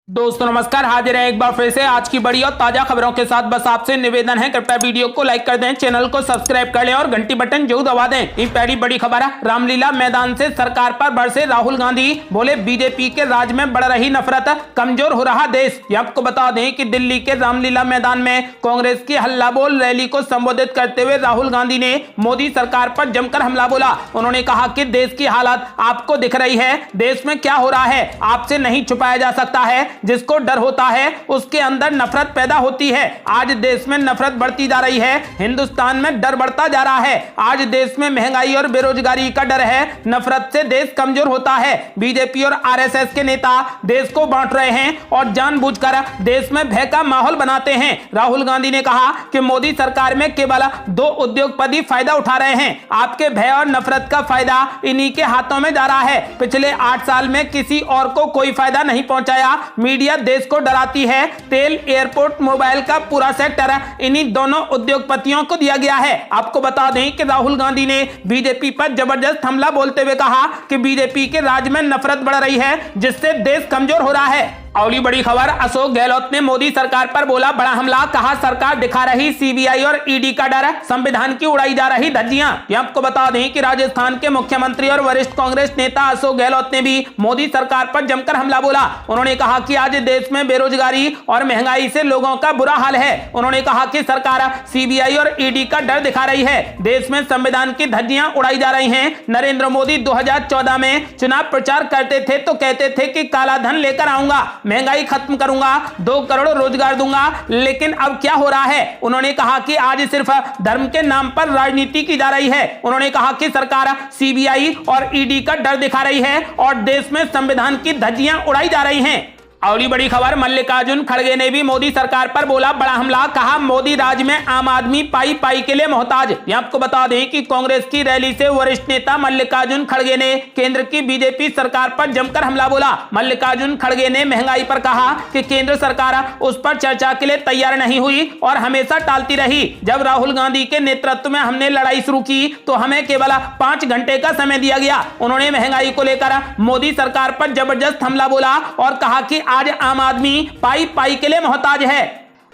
दोस्तों नमस्कार, हाजिर है एक बार फिर से आज की बड़ी और ताजा खबरों के साथ। बस आपसे निवेदन है, कृपया वीडियो को लाइक कर दें, चैनल को सब्सक्राइब कर लें और घंटी बटन जरूर दबा दें। ये पहली बड़ी खबर है। रामलीला मैदान से सरकार पर बरसे राहुल गांधी, बोले बीजेपी के राज में बढ़ रही नफरत, कमजोर हो रहा देश। ये आपको बता दें कि दिल्ली के रामलीला मैदान में कांग्रेस की हल्ला बोल रैली को संबोधित करते हुए राहुल गांधी ने मोदी सरकार पर जमकर हमला बोला। उन्होंने कहा कि देश की हालत आपको दिख रही है, देश में क्या हो रहा है आपसे नहीं छुपाया जा सकता है। जिसको डर होता है उसके अंदर नफरत पैदा होती है। आज देश में नफरत बढ़ती जा रही है, हिंदुस्तान में डर बढ़ता जा रहा है। आज देश में महंगाई और बेरोजगारी का डर है, नफरत से देश कमजोर होता है। बीजेपी और आरएसएस के नेता देश को बांट रहे हैं और जानबूझकर देश में भय का माहौल बनाते हैं। राहुल गांधी ने कहा कि मोदी सरकार में केवल 2 उद्योगपति फायदा उठा रहे हैं। आपके भय और नफरत का फायदा इन्हीं के हाथों में जा रहा है। पिछले 8 साल में किसी और को कोई फायदा नहीं पहुंचाया। मीडिया देश को डराती है। तेल, एयरपोर्ट, मोबाइल का पूरा सेक्टर इन्हीं दोनों उद्योगपतियों को दिया गया है। आपको बता दें कि राहुल गांधी ने बीजेपी पर जबरदस्त हमला बोलते हुए कहा कि बीजेपी के राज में नफरत बढ़ रही है, जिससे देश कमजोर हो रहा है। अगली बड़ी खबर, अशोक गहलोत ने मोदी सरकार पर बोला बड़ा हमला, कहा सरकार दिखा रही सीबीआई और ईडी का डर, संविधान की उड़ाई जा रही धज्जियां। ये आपको बता दें कि राजस्थान के मुख्यमंत्री और वरिष्ठ कांग्रेस नेता अशोक गहलोत ने भी मोदी सरकार पर जमकर हमला बोला। उन्होंने कहा कि आज देश में बेरोजगारी और महंगाई से लोगों का बुरा हाल है। उन्होंने कहा कि सरकार सीबीआई और ईडी का डर दिखा रही है, देश में संविधान की धज्जियां उड़ाई जा रही हैं। नरेंद्र मोदी 2014 में चुनाव प्रचार करते थे तो कहते थे कि काला धन लेकर आऊंगा, महंगाई खत्म करूंगा, 2 करोड़ रोजगार दूंगा। लेकिन अब क्या हो रहा है? उन्होंने कहा कि आज सिर्फ धर्म के नाम पर राजनीति की जा रही है। उन्होंने कहा कि सरकार सीबीआई और ईडी का डर दिखा रही है और देश में संविधान की धज्जियां उड़ाई जा रही हैं। अगली बड़ी खबर, मल्लिकार्जुन खड़गे ने भी मोदी सरकार पर बोला बड़ा हमला, कहा मोदी राज में आम आदमी पाई पाई के लिए मोहताज। ये आपको बता दें कि कांग्रेस की रैली से वरिष्ठ नेता मल्लिकार्जुन खड़गे ने केंद्र की बीजेपी सरकार पर जमकर हमला बोला। मल्लिकार्जुन खड़गे ने महंगाई पर कहा कि केंद्र सरकार उस पर चर्चा के लिए तैयार नहीं हुई और हमेशा टालती रही। जब राहुल गांधी के नेतृत्व में हमने लड़ाई शुरू की तो हमें केवल 5 घंटे का समय दिया गया। उन्होंने महंगाई को लेकर मोदी सरकार पर जबरदस्त हमला बोला और कहा कि आज आम आदमी पाई पाई के लिए मोहताज है।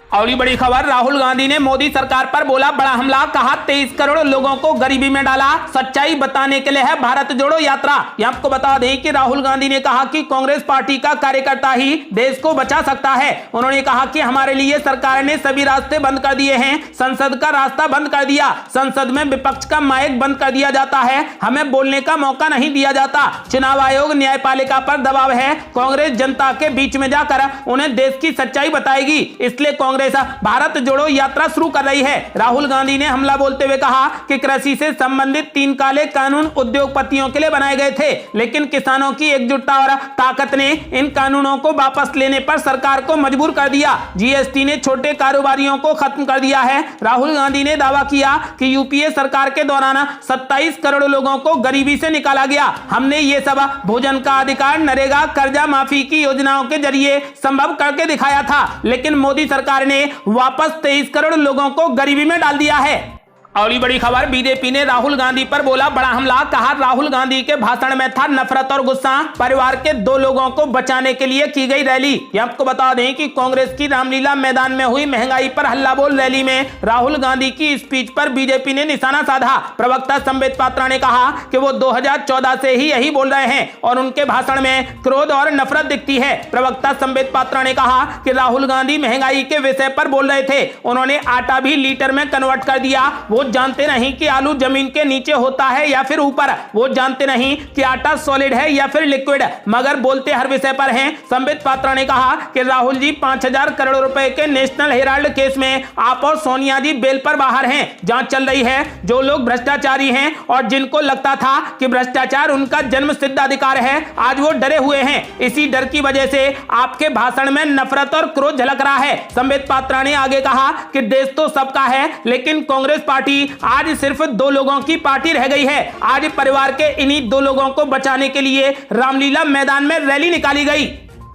अगली बड़ी खबर, राहुल गांधी ने मोदी सरकार पर बोला बड़ा हमला, कहा 23 करोड़ लोगों को गरीबी में डाला, सच्चाई बताने के लिए है भारत जोड़ो यात्रा। ये आपको बता दें कि राहुल गांधी ने कहा कि कांग्रेस पार्टी का कार्यकर्ता ही देश को बचा सकता है। उन्होंने कहा कि हमारे लिए सरकार ने सभी रास्ते बंद कर दिए हैं, संसद का रास्ता बंद कर दिया, संसद में विपक्ष का माइक बंद कर दिया जाता है, हमें बोलने का मौका नहीं दिया जाता। चुनाव आयोग, न्यायपालिका पर दबाव है, कांग्रेस जनता के बीच में जाकर उन्हें देश की सच्चाई बताएगी, इसलिए कांग्रेस भारत जोड़ो यात्रा शुरू कर रही है। राहुल गांधी ने हमला बोलते हुए कहा कि कृषि से संबंधित 3 काले कानून उद्योगपतियों के लिए बनाए गए थे, लेकिन किसानों की एकजुटता और ताकत ने इन कानूनों को वापस लेने पर सरकार को मजबूर कर दिया। जीएसटी ने छोटे कारोबारियों को खत्म कर दिया है। राहुल गांधी ने दावा किया कि यूपीए सरकार के दौरान 27 करोड़ लोगों को गरीबी से निकाला गया। हमने ये सब भोजन का अधिकार, नरेगा, कर्जा माफी की योजनाओं के जरिए संभव करके दिखाया था, लेकिन मोदी सरकार ने वापस 23 करोड़ लोगों को गरीबी में डाल दिया है। अगली बड़ी खबर, बीजेपी ने राहुल गांधी पर बोला बड़ा हमला, कहा राहुल गांधी के भाषण में था नफरत और गुस्सा, परिवार के 2 लोगों को बचाने के लिए की गई रैली। ये आपको बता दें कि कांग्रेस की रामलीला मैदान में हुई महंगाई पर हल्ला बोल रैली में राहुल गांधी की स्पीच पर बीजेपी ने निशाना साधा। प्रवक्ता संबित पात्रा ने कहा कि वो 2014 से ही यही बोल रहे हैं और उनके भाषण में क्रोध और नफरत दिखती है। प्रवक्ता संबित पात्रा ने कहा कि राहुल गांधी महंगाई के विषय पर बोल रहे थे, उन्होंने आटा भी लीटर में कन्वर्ट कर दिया। वो जानते नहीं कि आलू जमीन के नीचे होता है या फिर ऊपर, वो जानते नहीं कि आटा सॉलिड है या फिर लिक्विड, मगर बोलते हर विषय पर हैं। संबित पात्रा ने कहा कि राहुल जी 5000 करोड़ रुपए के नेशनल हेराल्ड केस में आप और सोनिया जी बेल पर बाहर हैं, जांच चल रही है। जो लोग भ्रष्टाचारी हैं और जिनको लगता था कि भ्रष्टाचार उनका जन्म सिद्ध अधिकार है, आज वो डरे हुए हैं। इसी डर की वजह से आपके भाषण में नफरत और क्रोध झलक रहा है। संबित पात्रा ने आगे कहा कि देश तो सबका है, लेकिन कांग्रेस पार्टी आज सिर्फ 2 लोगों की पार्टी रह गई है। आज परिवार के इन्हीं 2 लोगों को बचाने के लिए रामलीला मैदान में रैली निकाली गई।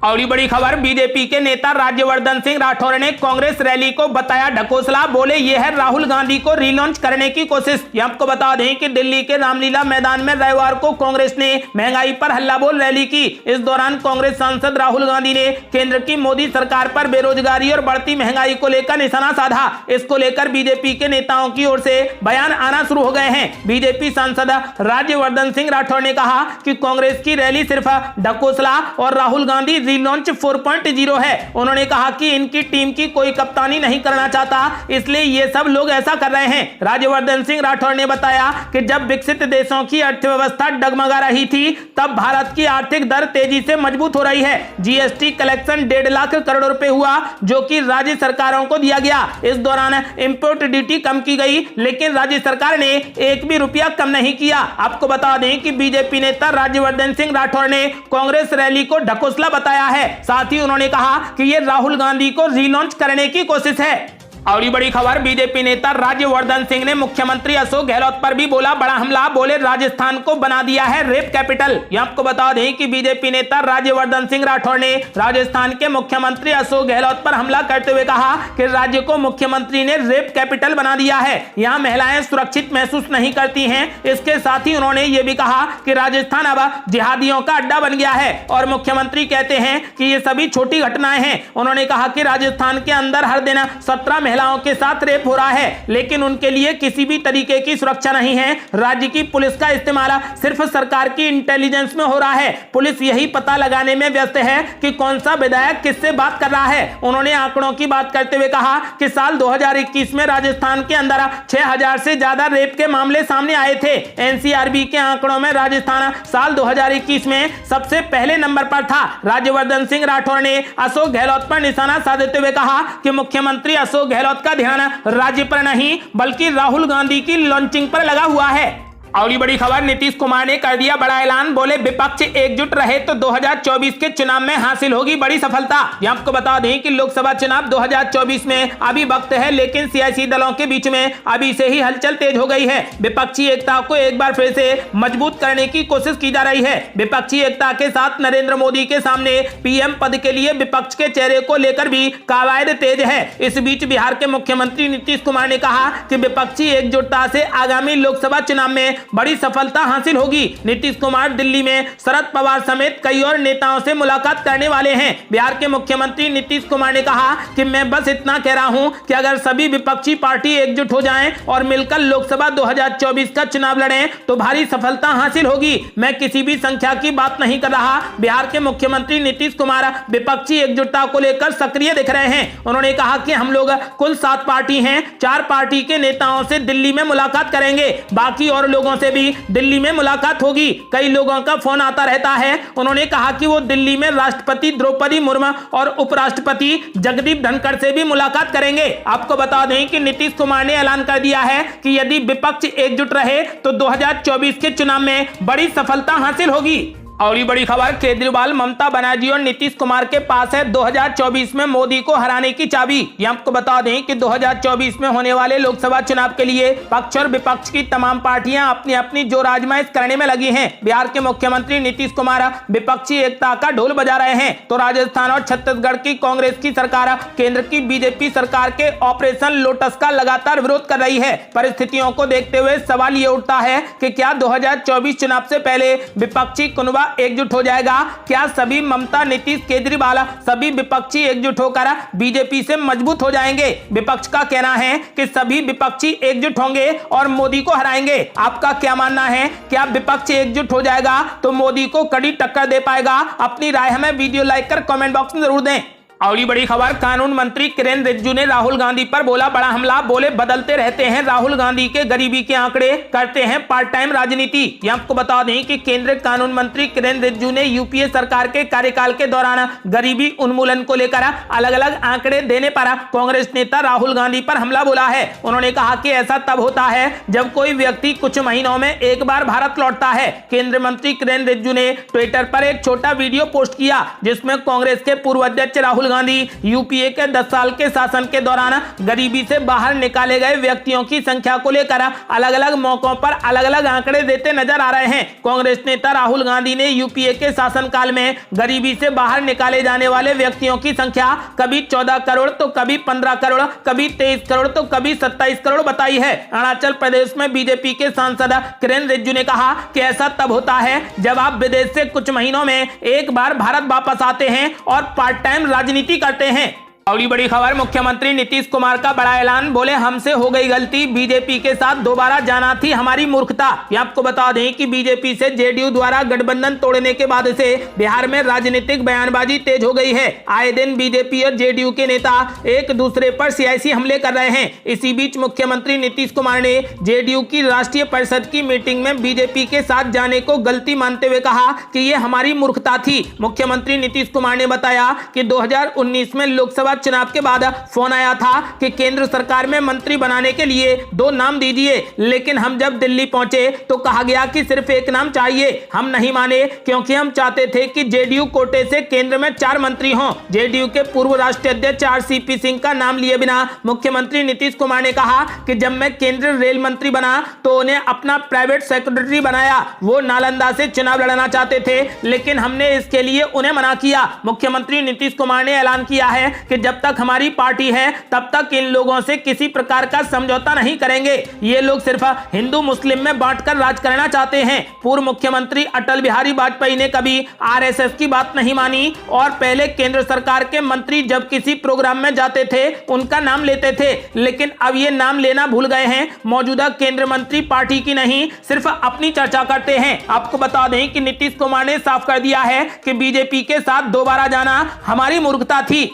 और बड़ी खबर, बीजेपी के नेता राज्यवर्धन सिंह राठौर ने कांग्रेस रैली को बताया ढकोसला। बोले ये है राहुल गांधी को रीलॉन्च करने की कोशिश। ये आपको बता दें कि दिल्ली के रामलीला मैदान में रविवार को कांग्रेस ने महंगाई पर हल्ला बोल रैली की। इस दौरान कांग्रेस सांसद राहुल गांधी ने केंद्र की मोदी सरकार पर बेरोजगारी और बढ़ती महंगाई को लेकर निशाना साधा। इसको लेकर बीजेपी के नेताओं की ओर से बयान आना शुरू हो गए हैं। बीजेपी सांसद राज्यवर्धन सिंह राठौर ने कहा कि कांग्रेस की रैली सिर्फ ढकोसला और राहुल गांधी रीलॉन्च 4.0 है। उन्होंने कहा कि इनकी टीम की कोई कप्तानी नहीं करना चाहता, इसलिए ये सब लोग ऐसा कर रहे हैं। राज्यवर्धन सिंह राठौर ने बताया कि जब विकसित देशों की अर्थव्यवस्था डगमगा रही थी, तब भारत की आर्थिक दर तेजी से मजबूत हो रही है। जीएसटी कलेक्शन 1.5 लाख करोड़ रुपए हुआ, जो कि राज्य सरकारों को दिया गया। इस दौरान इंपोर्ट ड्यूटी कम की गई, लेकिन राज्य सरकार ने एक भी रुपया कम नहीं किया। आपको बता दें कि बीजेपी नेता राज्यवर्धन सिंह राठौर ने कांग्रेस रैली को ढकोसला बताया है। साथ ही उन्होंने कहा कि यह राहुल गांधी को रीलॉन्च करने की कोशिश है। और बड़ी खबर, बीजेपी नेता राज्यवर्धन सिंह ने मुख्यमंत्री अशोक गहलोत पर भी बोला बड़ा हमला। बोले राजस्थान को बना दिया है रेप कैपिटल। ये आपको बता दें कि बीजेपी नेता राज्यवर्धन सिंह राठौर ने राजस्थान के मुख्यमंत्री अशोक गहलोत पर हमला करते हुए कहा कि राज्य को मुख्यमंत्री ने रेप कैपिटल बना दिया है। यहाँ महिलाएं सुरक्षित महसूस नहीं करती हैं। इसके साथ ही उन्होंने ये भी कहा कि राजस्थान अब जिहादियों का अड्डा बन गया है और मुख्यमंत्री कहते हैं कि ये सभी छोटी घटनाएं हैं। उन्होंने कहा कि राजस्थान के अंदर हर दिन 17 महिलाओं के साथ रेप हो रहा है, लेकिन उनके लिए किसी भी तरीके की सुरक्षा नहीं है। राज्य की पुलिस का इस्तेमाल सिर्फ सरकार की इंटेलिजेंस में हो रहा है। पुलिस यही पता लगाने में व्यस्त है कि कौन सा विधायक किससे बात कर रहा है। उन्होंने आंकड़ों की बात करते हुए कहा कि साल 2021 में राजस्थान के अंदर 6000 से ज्यादा रेप के मामले सामने आए थे। एनसीआरबी के आंकड़ों में राजस्थान साल 2021 में सबसे पहले नंबर पर था। राज्यवर्धन सिंह राठौर ने अशोक गहलोत पर निशाना साधते हुए कहा कि मुख्यमंत्री अशोक गहलोत का ध्यान राज्य पर नहीं बल्कि राहुल गांधी की लॉन्चिंग पर लगा हुआ है। और बड़ी खबर, नीतीश कुमार ने कर दिया बड़ा ऐलान। बोले विपक्ष एकजुट रहे तो 2024 के चुनाव में हासिल होगी बड़ी सफलता। ये आपको बता दें कि लोकसभा चुनाव 2024 में अभी वक्त है, लेकिन सियासी दलों के बीच में अभी से ही हलचल तेज हो गई है। विपक्षी एकता को एक बार फिर से मजबूत करने की कोशिश की जा रही है। विपक्षी एकता के साथ नरेंद्र मोदी के सामने पीएम पद के लिए विपक्ष के चेहरे को लेकर भी कवायद तेज है। इस बीच बिहार के मुख्यमंत्री नीतीश कुमार ने कहा कि विपक्षी एकजुटता से आगामी लोकसभा चुनाव में बड़ी सफलता हासिल होगी। नीतीश कुमार दिल्ली में शरद पवार समेत कई और नेताओं से मुलाकात करने वाले हैं। बिहार के मुख्यमंत्री नीतीश कुमार ने कहा कि मैं बस इतना कह रहा हूं कि अगर सभी विपक्षी पार्टी एकजुट हो जाएं और मिलकर लोकसभा 2024 का चुनाव लड़ें तो भारी सफलता हासिल होगी। मैं किसी भी संख्या की बात नहीं कर रहा। बिहार के मुख्यमंत्री नीतीश कुमार विपक्षी एकजुटता को लेकर सक्रिय दिख रहे हैं। उन्होंने कहा कि हम लोग कुल 7 पार्टी हैं, 4 पार्टी के नेताओं से दिल्ली में मुलाकात करेंगे, बाकी और लोगों से भी दिल्ली में मुलाकात होगी। कई लोगों का फोन आता रहता है। उन्होंने कहा कि वो दिल्ली में राष्ट्रपति द्रौपदी मुर्मू और उपराष्ट्रपति जगदीप धनखड़ से भी मुलाकात करेंगे। आपको बता दें कि नीतीश कुमार ने ऐलान कर दिया है कि यदि विपक्ष एकजुट रहे तो 2024 के चुनाव में बड़ी सफलता हासिल होगी। और ये बड़ी खबर, केजरीवाल, ममता बनर्जी और नीतीश कुमार के पास है 2024 में मोदी को हराने की चाबी। ये आपको बता दें कि 2024 में होने वाले लोकसभा चुनाव के लिए पक्ष और विपक्ष की तमाम पार्टियां अपनी अपनी जोर आजमाइश करने में लगी हैं। बिहार के मुख्यमंत्री नीतीश कुमार विपक्षी एकता का ढोल बजा रहे हैं, तो राजस्थान और छत्तीसगढ़ की कांग्रेस की सरकार केंद्र की बीजेपी सरकार के ऑपरेशन लोटस का लगातार विरोध कर रही है। परिस्थितियों को देखते हुए सवाल ये उठता है कि क्या 2024 चुनाव से पहले विपक्षी कुनबा एकजुट हो जाएगा? क्या सभी ममता, नीतीश, केजरीवाल सभी विपक्षी एकजुट होकर बीजेपी से मजबूत हो जाएंगे? विपक्ष का कहना है कि सभी विपक्षी एकजुट होंगे और मोदी को हराएंगे। आपका क्या मानना है? क्या विपक्ष एकजुट हो जाएगा तो मोदी को कड़ी टक्कर दे पाएगा? अपनी राय हमें वीडियो लाइक कर कमेंट बॉक्स में जरूर दें। और ये बड़ी खबर, कानून मंत्री किरेन रिजिजू ने राहुल गांधी पर बोला बड़ा हमला। बोले बदलते रहते हैं राहुल गांधी के गरीबी के आंकड़े, करते हैं पार्ट टाइम राजनीति। ये आपको बता दें कि केंद्रीय कानून मंत्री किरेन रिजिजू ने यूपीए सरकार के कार्यकाल के दौरान गरीबी उन्मूलन को लेकर अलग अलग आंकड़े देने पर कांग्रेस नेता राहुल गांधी पर हमला बोला है। उन्होंने कहा कि ऐसा तब होता है जब कोई व्यक्ति कुछ महीनों में एक बार भारत लौटता है। केंद्रीय मंत्री किरेन रिजिजू ने ट्विटर पर एक छोटा वीडियो पोस्ट किया जिसमें कांग्रेस के पूर्व अध्यक्ष राहुल गांधी यूपीए के 10 साल के शासन के दौरान गरीबी से बाहर निकाले गए व्यक्तियों की संख्या को लेकर अलग अलग मौकों पर अलग अलग आंकड़े देते नजर आ रहे हैं। कांग्रेस नेता राहुल गांधी ने यूपीए के शासनकाल में गरीबी से बाहर निकाले जाने वाले व्यक्तियों की संख्या कभी 14 करोड़ तो कभी 15 करोड़, कभी 23 करोड़ तो कभी 27 करोड़ बताई है। अरुणाचल प्रदेश में बीजेपी के सांसद किरेन रिजिजू ने कहा कि ऐसा तब होता है जब आप विदेश से कुछ महीनों में एक बार भारत वापस आते हैं और पार्ट टाइम राजनीति करते हैं। अगली बड़ी खबर, मुख्यमंत्री नीतीश कुमार का बड़ा ऐलान, बोले हमसे हो गई गलती, बीजेपी के साथ दोबारा जाना थी हमारी मूर्खता। ये आपको बता दें कि बीजेपी से जेडीयू द्वारा गठबंधन तोड़ने के बाद से बिहार में राजनीतिक बयानबाजी तेज हो गई है। आए दिन बीजेपी और जेडीयू के नेता एक दूसरे पर सियासी हमले कर रहे हैं। इसी बीच मुख्यमंत्री नीतीश कुमार ने जेडीयू की राष्ट्रीय परिषद की मीटिंग में बीजेपी के साथ जाने को गलती मानते हुए कहा कि ये हमारी मूर्खता थी। मुख्यमंत्री नीतीश कुमार ने बताया कि 2019 में लोकसभा चुनाव के बाद फोन आया था कि केंद्र सरकार में मंत्री बनाने के लिए 2 नाम दीजिए, लेकिन हम जब दिल्ली पहुंचे तो कहा गया कि सिर्फ 1 नाम चाहिए। हम नहीं माने क्योंकि हम चाहते थे कि जेडीयू कोटे से केंद्र में 4 मंत्री हों। जेडीयू के पूर्व राष्ट्रीय अध्यक्ष आरसीपी सिंह का नाम लिए बिना मुख्यमंत्री नीतीश कुमार ने कहा कि जब मैं केंद्रीय रेल मंत्री बना तो उन्हें अपना प्राइवेट सेक्रेटरी बनाया। वो नालंदा से चुनाव लड़ना चाहते थे, लेकिन हमने इसके लिए उन्हें मना किया। मुख्यमंत्री नीतीश कुमार ने ऐलान किया है कि जब तक हमारी पार्टी है तब तक इन लोगों से किसी प्रकार का समझौता नहीं करेंगे। ये लोग सिर्फ हिंदू मुस्लिम में बांटकर राज करना चाहते हैं। पूर्व मुख्यमंत्री अटल बिहारी वाजपेयी ने कभी आरएसएस की बात नहीं मानी और पहले केंद्र सरकार के मंत्री जब किसी प्रोग्राम में जाते थे उनका नाम लेते थे, लेकिन अब ये नाम लेना भूल गए हैं। मौजूदा केंद्र मंत्री पार्टी की नहीं सिर्फ अपनी चर्चा करते हैं। आपको बता दें कि नीतीश कुमार ने साफ कर दिया है कि बीजेपी के साथ दोबारा जाना हमारी मूर्खता थी।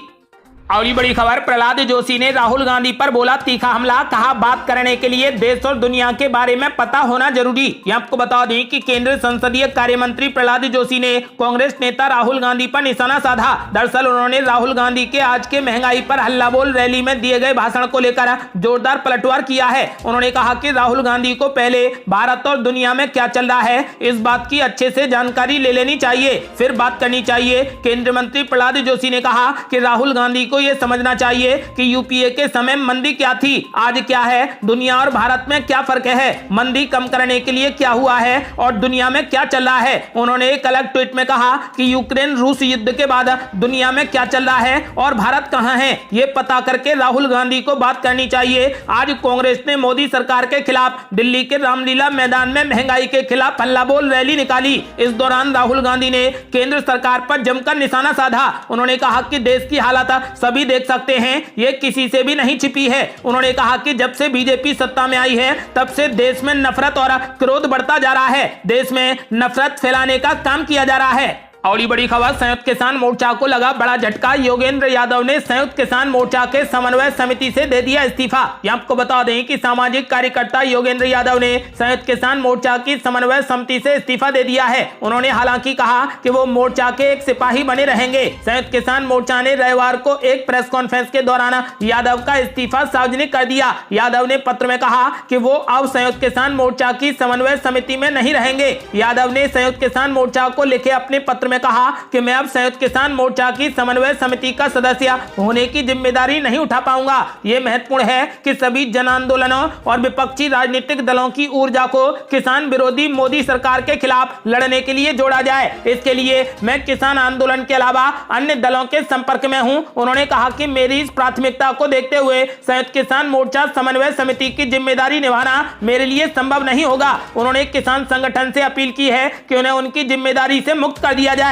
अगली बड़ी खबर, प्रहलाद जोशी ने राहुल गांधी पर बोला तीखा हमला, कहा बात करने के लिए देश और दुनिया के बारे में पता होना जरूरी। ये आपको बता दें कि केंद्रीय संसदीय कार्य मंत्री प्रहलाद जोशी ने कांग्रेस नेता राहुल गांधी पर निशाना साधा। दरअसल उन्होंने राहुल गांधी के आज के महंगाई पर हल्ला बोल रैली में दिए गए भाषण को लेकर जोरदार पलटवार किया है। उन्होंने कहा कि राहुल गांधी को पहले भारत और दुनिया में क्या चल रहा है इस बात की अच्छे से जानकारी ले लेनी चाहिए, फिर बात करनी चाहिए। केंद्रीय मंत्री प्रहलाद जोशी ने कहा कि राहुल गांधी को यह समझना चाहिए कि यूपीए के समय मंदी क्या थी, आज क्या है, दुनिया और भारत में क्या फर्क है, मंदी कम करने के लिए क्या हुआ है और दुनिया में क्या चल रहा है। उन्होंने एक अलग ट्वीट में कहा कि यूक्रेन रूस युद्ध के बाद दुनिया में क्या चल रहा है और भारत कहां है, यह पता करके राहुल गांधी को बात करनी चाहिए। आज कांग्रेस ने मोदी सरकार के खिलाफ दिल्ली के रामलीला मैदान में महंगाई के खिलाफ हल्ला बोल रैली निकाली। इस दौरान राहुल गांधी ने केंद्र सरकार पर जमकर निशाना साधा। उन्होंने कहा कि देश की हालत सभी देख सकते हैं, ये किसी से भी नहीं छिपी है। उन्होंने कहा कि जब से बीजेपी सत्ता में आई है तब से देश में नफरत और क्रोध बढ़ता जा रहा है, देश में नफरत फैलाने का काम किया जा रहा है। और बड़ी खबर, संयुक्त किसान मोर्चा को लगा बड़ा झटका, योगेंद्र यादव ने संयुक्त किसान मोर्चा के समन्वय समिति से दे दिया इस्तीफा। आपको बता दें कि सामाजिक कार्यकर्ता योगेंद्र यादव ने संयुक्त किसान मोर्चा की समन्वय समिति से इस्तीफा दे दिया है। उन्होंने हालांकि कहा कि वो मोर्चा के एक सिपाही बने रहेंगे। संयुक्त किसान मोर्चा ने रविवार को एक प्रेस कॉन्फ्रेंस के दौरान यादव का इस्तीफा सार्वजनिक कर दिया। यादव ने पत्र में कहा कि वो अब संयुक्त किसान मोर्चा की समन्वय समिति में नहीं रहेंगे। यादव ने संयुक्त किसान मोर्चा को लिखे अपने पत्र में कहा कि मैं अब संयुक्त किसान मोर्चा की समन्वय समिति का सदस्य होने की जिम्मेदारी नहीं उठा पाऊंगा। यह महत्वपूर्ण है कि सभी जन आंदोलनों और विपक्षी राजनीतिक दलों की ऊर्जा को किसान विरोधी मोदी सरकार के खिलाफ लड़ने के लिए जोड़ा जाए। इसके लिए मैं किसान आंदोलन के अलावा अन्य दलों के संपर्क में हूं। उन्होंने कहा कि मेरी इस प्राथमिकता को देखते हुए संयुक्त किसान मोर्चा समन्वय समिति की जिम्मेदारी निभाना मेरे लिए संभव नहीं होगा। उन्होंने किसान संगठन से अपील की है कि उन्हें उनकी जिम्मेदारी से मुक्त कर दिया जाए।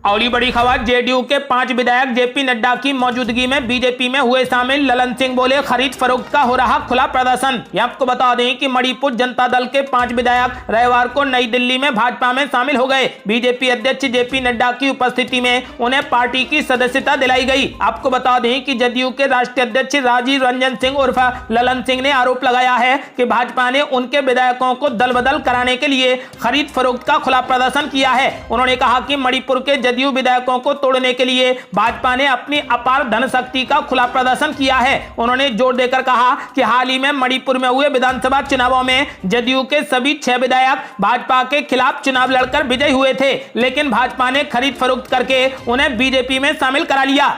और बड़ी खबर, जेडीयू के 5 विधायक जेपी नड्डा की मौजूदगी में बीजेपी में हुए शामिल। ललन सिंह बोले खरीद फरोख्त का हो रहा खुला प्रदर्शन। आपको बता दें कि मणिपुर जनता दल के 5 विधायक रविवार को नई दिल्ली में भाजपा में शामिल हो गए। बीजेपी अध्यक्ष जेपी नड्डा की उपस्थिति में उन्हें पार्टी की सदस्यता दिलाई गई। आपको बता दें कि जदयू के राष्ट्रीय अध्यक्ष राजीव रंजन सिंह उर्फ ललन सिंह ने आरोप लगाया है कि भाजपा ने उनके विधायकों को दल बदल कराने के लिए खरीद फरोख्त का खुला प्रदर्शन किया है। उन्होंने कहा कि मणिपुर के जदयू विधायकों को तोड़ने के लिए भाजपा ने अपनी अपार धन शक्ति का खुला प्रदर्शन किया है। उन्होंने जोर देकर कहा कि हाल ही में मणिपुर में हुए विधानसभा चुनावों में जदयू के सभी 6 विधायक भाजपा के खिलाफ चुनाव लड़कर विजयी हुए थे, लेकिन भाजपा ने खरीद फरोख्त करके उन्हें बीजेपी में शामिल करा लिया।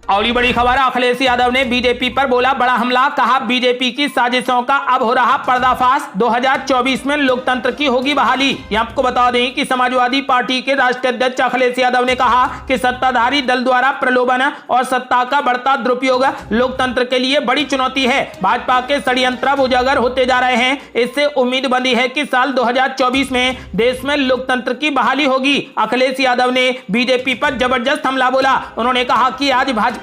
और ये बड़ी खबर, अखिलेश यादव ने बीजेपी पर बोला बड़ा हमला, कहा बीजेपी की साजिशों का अब हो रहा पर्दाफाश, 2024 में लोकतंत्र की होगी बहाली। ये आपको बता दें कि समाजवादी पार्टी के राष्ट्रीय अध्यक्ष अखिलेश यादव ने कहा कि सत्ताधारी दल द्वारा प्रलोभन और सत्ता का बढ़ता दुरुपयोग लोकतंत्र के लिए बड़ी चुनौती है। भाजपा के षड्यंत्र अब उजागर होते जा रहे हैं। इससे उम्मीद बंधी है कि साल 2024 में देश में लोकतंत्र की बहाली होगी। अखिलेश यादव ने बीजेपी पर जबरदस्त हमला बोला। उन्होंने कहा कि आज भाजपा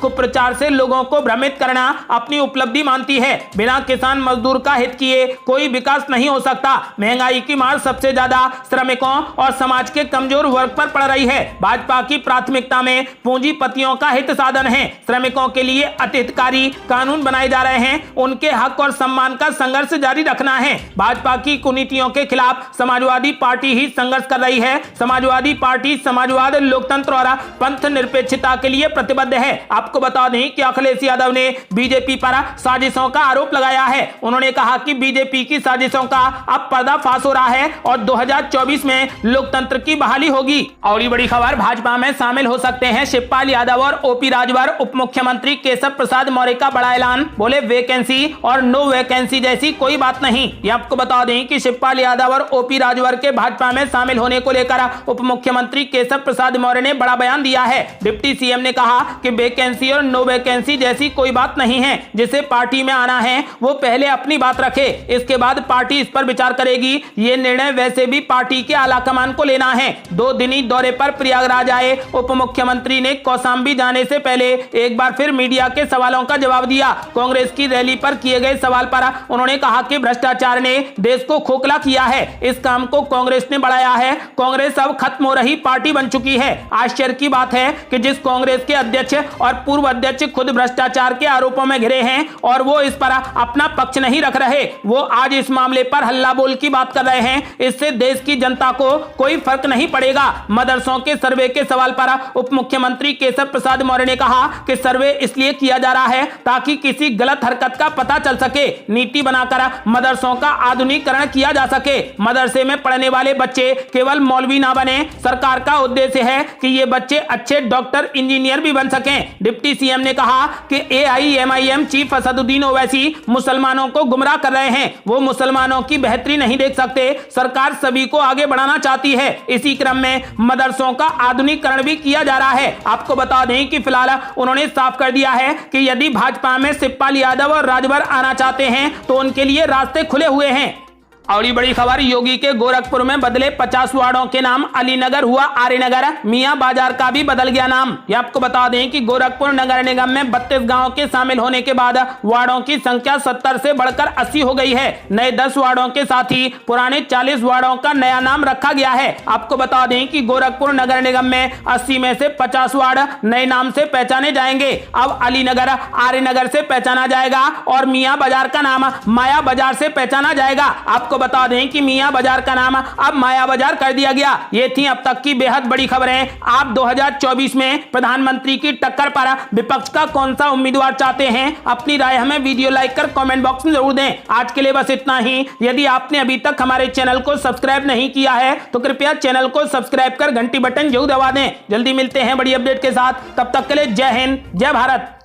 कुप्रचार से लोगों को भ्रमित करना अपनी उपलब्धि मानती है। बिना किसान मजदूर का हित किए कोई विकास नहीं हो सकता। महंगाई की मार सबसे ज्यादा श्रमिकों और समाज के कमजोर वर्ग पर पड़ रही है। भाजपा की प्राथमिकता में पूंजीपतियों का हित साधन है। श्रमिकों के लिए अतिहितकारी कानून बनाए जा रहे हैं। उनके हक और सम्मान का संघर्ष जारी रखना है। भाजपा की कुनीतियों के खिलाफ समाजवादी पार्टी ही संघर्ष कर रही है। समाजवादी पार्टी समाजवाद, लोकतंत्र और पंथ निरपेक्षता के लिए प्रतिबद्ध है। आपको बता दें कि अखिलेश यादव ने बीजेपी पर साजिशों का आरोप लगाया है। उन्होंने कहा कि बीजेपी की साजिशों का अब पर्दाफाश हो रहा है और 2024 में लोकतंत्र की बहाली होगी। और ये बड़ी खबर, भाजपा में शामिल हो सकते हैं शिवपाल यादव और ओपी राजभर। उप मुख्यमंत्री केशव प्रसाद मौर्य का बड़ा ऐलान, बोले वैकेंसी और नो वैकेंसी जैसी कोई बात नहीं। ये आपको बता दें कि शिवपाल यादव और ओपी राजभर के भाजपा में शामिल होने को लेकर उप मुख्यमंत्री केशव प्रसाद मौर्य ने बड़ा बयान दिया है। डिप्टी सीएम ने कहा कि वैकेंसी और नो वैकेंसी जैसी कोई बात नहीं है। जिसे पार्टी में आना है वो पहले अपनी बात रखे, इसके बाद पार्टी इस पर विचार करेगी। ये निर्णय वैसे भी पार्टी के आलाकमान को लेना है। 2 दिनी दौरे पर प्रयागराज आए उप मुख्यमंत्री ने कौशाम्बी जाने से पहले एक बार फिर मीडिया के सवालों का जवाब दिया। कांग्रेस की रैली पर किए गए सवाल पर उन्होंने कहा कि भ्रष्टाचार ने देश को खोखला किया है। इस काम को कांग्रेस ने बढ़ाया है। कांग्रेस अब खत्म हो रही पार्टी बन चुकी है। आश्चर्य की बात है कि जिस कांग्रेस के अध्यक्ष और पूर्व अध्यक्ष खुद भ्रष्टाचार के आरोपों में घिरे हैं और वो इस पर अपना पक्ष नहीं रख रहे, वो आज इस मामले पर हल्ला बोल की बात कर रहे हैं। इससे देश की जनता को कोई फर्क नहीं पड़ेगा। मदरसों के सर्वे के सवाल पर उप मुख्यमंत्री केशव प्रसाद मौर्य ने कहा कि सर्वे इसलिए किया जा रहा है ताकि किसी गलत हरकत का पता चल सके, नीति बनाकर मदरसों का आधुनिकीकरण किया जा सके। मदरसे में पढ़ने वाले बच्चे केवल मौलवी ना बने, सरकार का उद्देश्य है कि ये बच्चे अच्छे डॉक्टर, इंजीनियर भी बन सकें। डिप्टी सीएम ने कहा कि AIMIM चीफ असदुद्दीन ओवैसी मुसलमानों को गुमराह कर रहे हैं। वो मुसलमानों की बेहतरी नहीं देख सकते। सरकार सभी को आगे बढ़ाना चाहती है। इसी क्रम में मदरसों का आधुनिकीकरण भी किया जा रहा है। आपको बता दें कि फिलहाल उन्होंने साफ कर दिया है कि यदि भाजपा में शिवपाल यादव और राजभर आना चाहते हैं तो उनके लिए रास्ते खुले हुए हैं। और ये बड़ी खबर, योगी के गोरखपुर में बदले 50 वार्डों के नाम, अलीनगर हुआ आर्यनगर, मियां बाजार का भी बदल गया नाम। ये आपको बता दें कि गोरखपुर नगर निगम में 32 गांव के शामिल होने के बाद वार्डों की संख्या 70 से बढ़कर 80 हो गई है। नए 10 वार्डों के साथ ही पुराने 40 वार्डों का नया नाम रखा गया है। आपको बता दें कि गोरखपुर नगर निगम में 80 में से 50 वार्ड नए नाम से पहचाने जाएंगे। अब अलीनगर आर्यनगर से पहचाना जाएगा और मियां बाजार का नाम माया बाजार से पहचाना जाएगा। आपको बता दें कि मियां बाजार का नाम अब माया बाजार कर दिया गया। ये थी अब तक की बेहद बड़ी खबरें। आप 2024 में प्रधानमंत्री की टक्कर पर विपक्ष का कौन सा उम्मीदवार चाहते हैं? अपनी राय हमें वीडियो लाइक कर कमेंट बॉक्स में जरूर दें। आज के लिए बस इतना ही। यदि आपने अभी तक हमारे चैनल को सब्सक्राइब नहीं किया है तो कृपया चैनल को सब्सक्राइब कर घंटी बटन जरूर दबा दें। जल्दी मिलते हैं बड़ी अपडेट के साथ। तब तक के लिए जय हिंद, जय भारत।